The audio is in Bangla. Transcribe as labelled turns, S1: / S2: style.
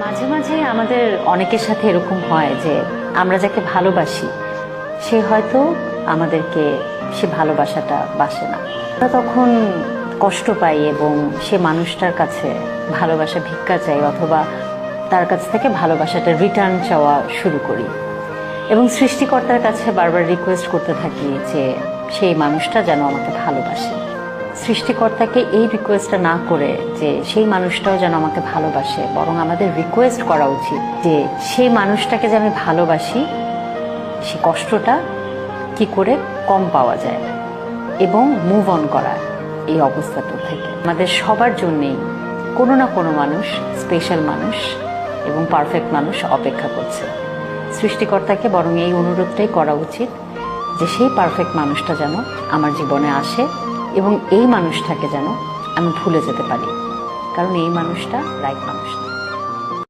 S1: মাঝে মাঝে আমাদের অনেকের সাথে এরকম হয় যে আমরা যাকে ভালোবাসি সে হয়তো আমাদেরকে সে ভালোবাসাটা বাসে না। আমরা তখন কষ্ট পাই এবং সে মানুষটার কাছে ভালোবাসা ভিক্ষা চাই অথবা তার কাছ থেকে ভালোবাসাটা রিটার্ন চাওয়া শুরু করি এবং সৃষ্টিকর্তার কাছে বারবার রিকোয়েস্ট করতে থাকি যে সেই মানুষটা যেন আমাকে ভালোবাসে। সৃষ্টিকর্তাকে এই রিকোয়েস্টটা না করে যে সেই মানুষটাও যেন আমাকে ভালোবাসে, বরং আমাদের রিকোয়েস্ট করা উচিত যে সেই মানুষটাকে যে আমি ভালোবাসি সে কষ্টটা কি করে কম পাওয়া যায় এবং মুভ অন করা এই অবস্থাটা থেকে। আমাদের সবার জন্যেই কোনো না কোনো মানুষ, স্পেশাল মানুষ এবং পারফেক্ট মানুষ অপেক্ষা করছে। সৃষ্টিকর্তাকে বরং এই অনুরোধটাই করা উচিত যে সেই পারফেক্ট মানুষটা যেন আমার জীবনে আসে এবং এই মানুষটাকে যেন আমি ভুলে যেতে পারি, কারণ এই মানুষটা রাইট মানুষ।